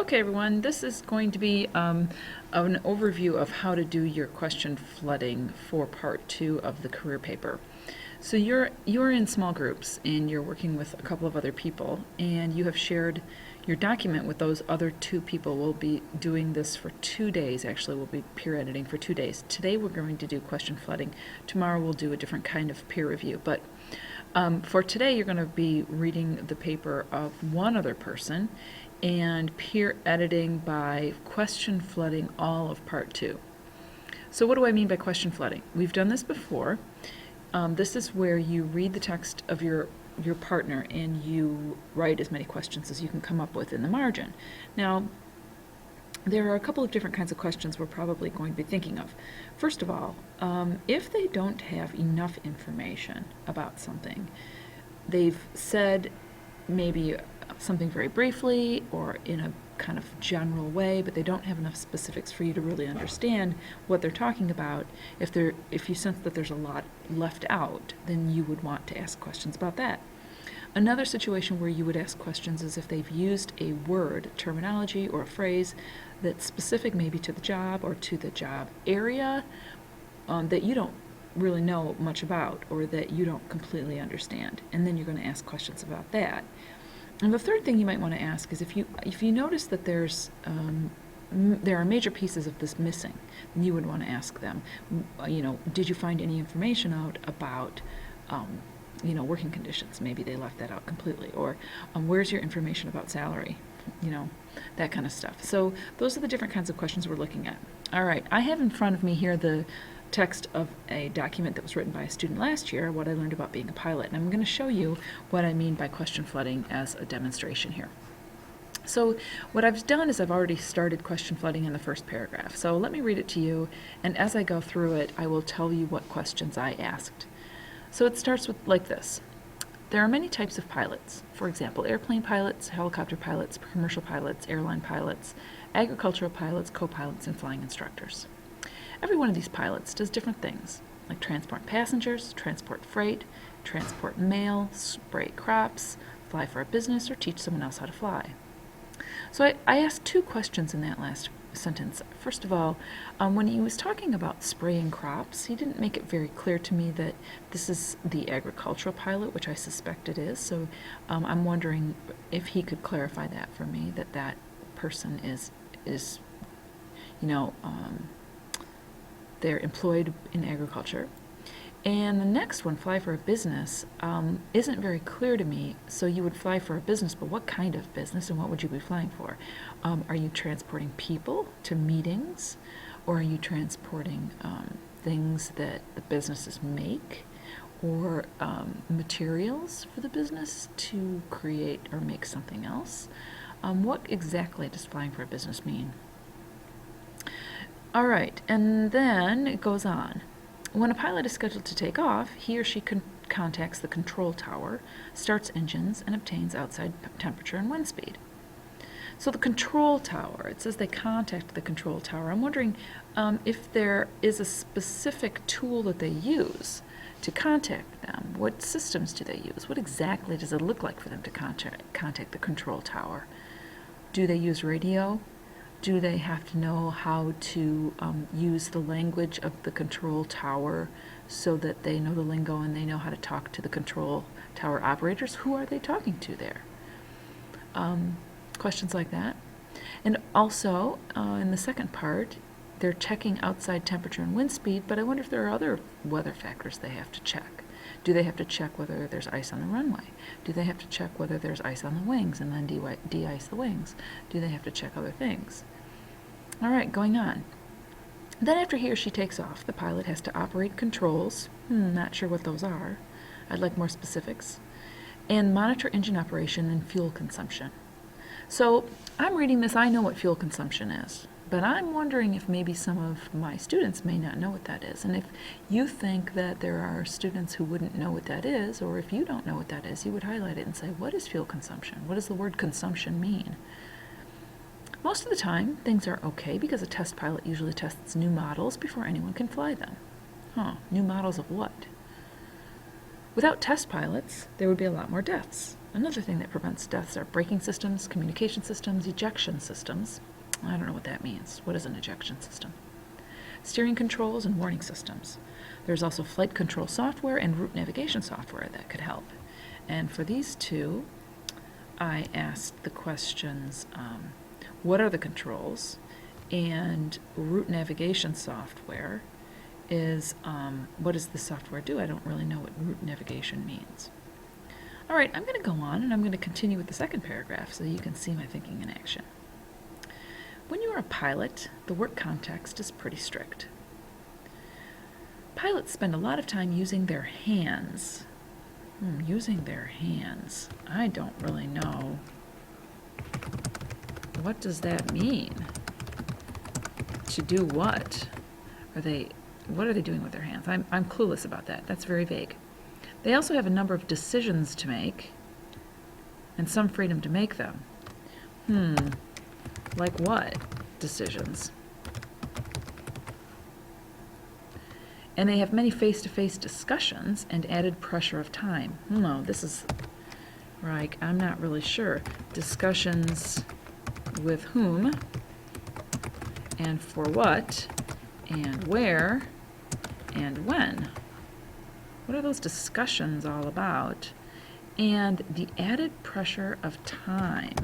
Okay, everyone, this is going to be an overview of how to do your question flooding for part 2 of the career paper. So you're in small groups and you're working with a couple of other people, and you have shared your document with those other 2 people. We'll be doing this for 2 days. Actually, we'll be peer editing for 2 days. Today we're going to do question flooding. Tomorrow we'll do a different kind of peer review. But for today, you're going to be reading the paper of one other person and peer editing by question flooding all of part 2. So what do I mean by question flooding? We've done this before. This is where you read the text of your partner and you write as many questions as you can come up with in the margin. Now, there are a couple of different kinds of questions we're probably going to be thinking of. First of all, if they don't have enough information about something, they've said maybe something very briefly or in a kind of general way, but they don't have enough specifics for you to really understand what they're talking about. If you sense that there's a lot left out, then you would want to ask questions about that. Another situation where you would ask questions is if they've used a word, terminology, or a phrase that's specific maybe to the job or to the job area that you don't really know much about or that you don't completely understand. And then you're going to ask questions about that. And the third thing you might want to ask is if you notice that there are major pieces of this missing, then you would want to ask them, did you find any information out about working conditions? Maybe they left that out completely. Or where's your information about salary? That kind of stuff. So those are the different kinds of questions we're looking at. All right, I have in front of me here the text of a document that was written by a student last year, what I learned about being a pilot. And I'm going to show you what I mean by question flooding as a demonstration here. So what I've done is I've already started question flooding in the first paragraph. So let me read it to you, and as I go through it, I will tell you what questions I asked. So it starts with like this. There are many types of pilots. For example, airplane pilots, helicopter pilots, commercial pilots, airline pilots, agricultural pilots, co-pilots, and flying instructors. Every one of these pilots does different things, like transport passengers, transport freight, transport mail, spray crops, fly for a business, or teach someone else how to fly. So I asked 2 questions in that last sentence. First of all, when he was talking about spraying crops, he didn't make it very clear to me that this is the agricultural pilot, which I suspect it is. So I'm wondering if he could clarify that for me, that person is they're employed in agriculture. And the next one, fly for a business, isn't very clear to me. So you would fly for a business, but what kind of business and what would you be flying for? Are you transporting people to meetings? Or are you transporting things that the businesses make? Or materials for the business to create or make something else? What exactly does flying for a business mean? All right, and then it goes on. When a pilot is scheduled to take off, he or she contacts the control tower, starts engines, and obtains outside temperature and wind speed. So the control tower, it says they contact the control tower. I'm wondering if there is a specific tool that they use to contact them. What systems do they use? What exactly does it look like for them to contact the control tower? Do they use radio? Do they have to know how to use the language of the control tower so that they know the lingo and they know how to talk to the control tower operators? Who are they talking to there? Questions like that. And also, in the second part, they're checking outside temperature and wind speed, but I wonder if there are other weather factors they have to check. Do they have to check whether there's ice on the runway? Do they have to check whether there's ice on the wings and then de-ice the wings? Do they have to check other things? All right, going on. Then after he or she takes off, the pilot has to operate controls. Not sure what those are. I'd like more specifics. And monitor engine operation and fuel consumption. So I'm reading this, I know what fuel consumption is, but I'm wondering if maybe some of my students may not know what that is. And if you think that there are students who wouldn't know what that is, or if you don't know what that is, you would highlight it and say, what is fuel consumption? What does the word consumption mean? Most of the time, things are okay because a test pilot usually tests new models before anyone can fly them. New models of what? Without test pilots, there would be a lot more deaths. Another thing that prevents deaths are braking systems, communication systems, ejection systems. I don't know what that means. What is an ejection system? Steering controls and warning systems. There's also flight control software and route navigation software that could help. And for these two, I asked the questions, what are the controls? And route navigation software is, what does the software do? I don't really know what route navigation means. All right, I'm going to go on and I'm going to continue with the second paragraph so you can see my thinking in action. When you are a pilot, the work context is pretty strict. Pilots spend a lot of time using their hands. Using their hands. I don't really know. What does that mean? To do what? What are they doing with their hands? I'm clueless about that. That's very vague. They also have a number of decisions to make and some freedom to make them. Like what decisions? And they have many face-to-face discussions and added pressure of time. No, this is, right, I'm not really sure. Discussions with whom, and for what, and where, and when. What are those discussions all about? And the added pressure of time.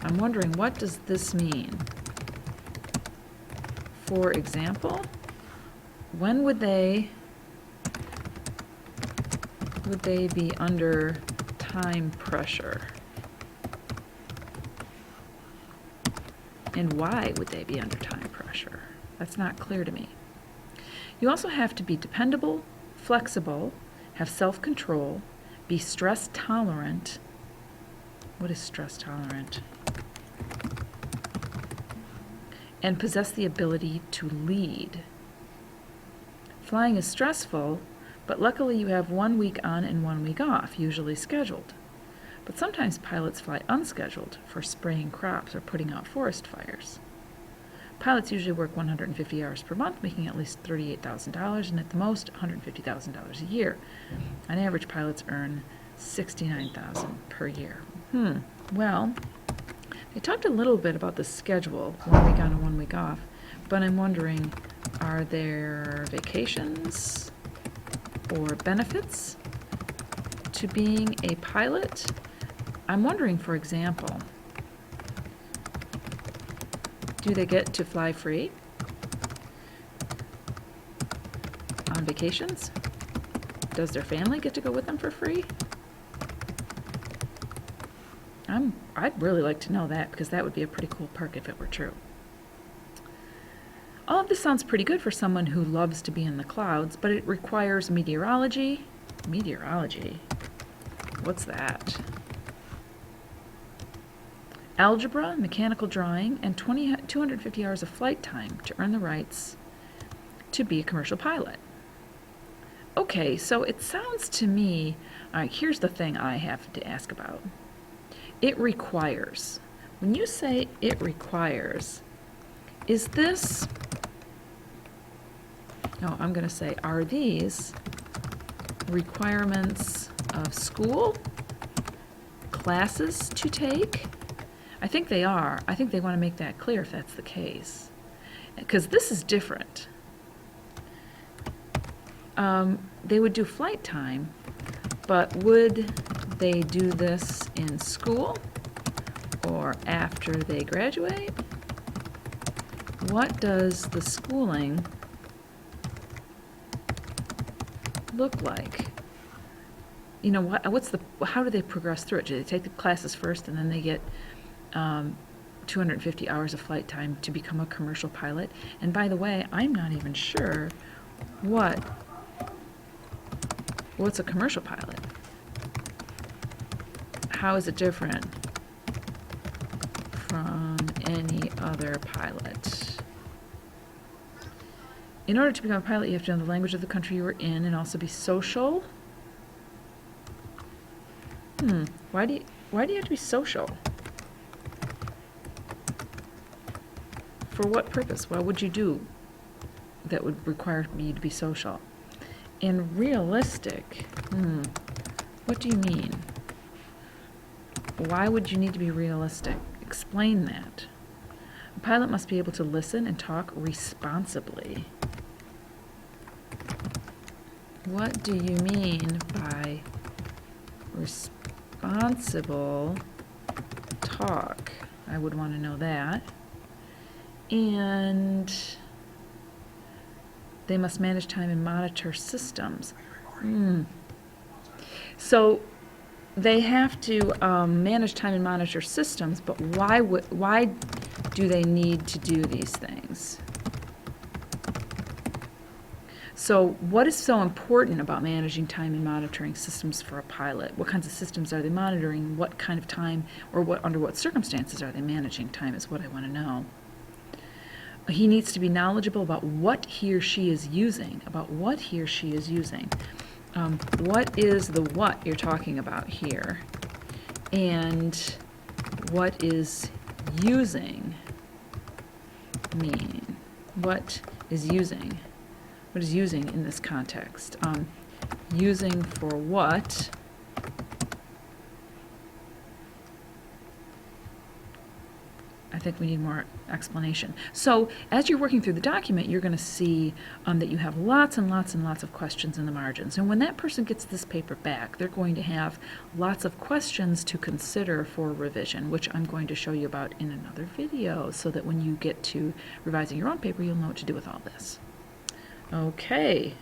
I'm wondering, what does this mean? For example, when would they be under time pressure? And why would they be under time pressure? That's not clear to me. You also have to be dependable, flexible, have self-control, be stress tolerant. What is stress tolerant? And possess the ability to lead. Flying is stressful, but luckily you have 1 week on and 1 week off, usually scheduled. But sometimes pilots fly unscheduled for spraying crops or putting out forest fires. Pilots usually work 150 hours per month, making at least $38,000 and at the most $150,000 a year. On average, pilots earn $69,000 per year. Well, they talked a little bit about the schedule, 1 week on and 1 week off, but I'm wondering, are there vacations or benefits to being a pilot? I'm wondering, for example, do they get to fly free on vacations? Does their family get to go with them for free? I'd really like to know that, because that would be a pretty cool perk if it were true. All of this sounds pretty good for someone who loves to be in the clouds, but it requires meteorology. Meteorology? What's that? Algebra, mechanical drawing, and 250 hours of flight time to earn the rights to be a commercial pilot. Okay, so it sounds to me, all right, here's the thing I have to ask about. It requires. When you say it requires, is this, I'm going to say, are these requirements of school, classes to take? I think they are. I think they want to make that clear if that's the case, because this is different. They would do flight time, but would they do this in school or after they graduate? What does the schooling look like? You know, how do they progress through it? Do they take the classes first and then they get 250 hours of flight time to become a commercial pilot? And by the way, I'm not even sure what's a commercial pilot. How is it different from any other pilot? In order to become a pilot, you have to know the language of the country you are in and also be social. Why do you have to be social? For what purpose? What would you do that would require you to be social? And realistic, what do you mean? Why would you need to be realistic? Explain that. A pilot must be able to listen and talk responsibly. What do you mean by responsible talk? I would want to know that. And they must manage time and monitor systems. So they have to manage time and monitor systems, but why do they need to do these things? So what is so important about managing time and monitoring systems for a pilot? What kinds of systems are they monitoring? What kind of time, or under what circumstances are they managing time is what I want to know. He needs to be knowledgeable about what he or she is using, What is the what you're talking about here? And what is using mean? What is using? What is using in this context? Using for what? I think we need more explanation. So as you're working through the document, you're going to see that you have lots and lots and lots of questions in the margins. And when that person gets this paper back, they're going to have lots of questions to consider for revision, which I'm going to show you about in another video, so that when you get to revising your own paper, you'll know what to do with all this. Okay.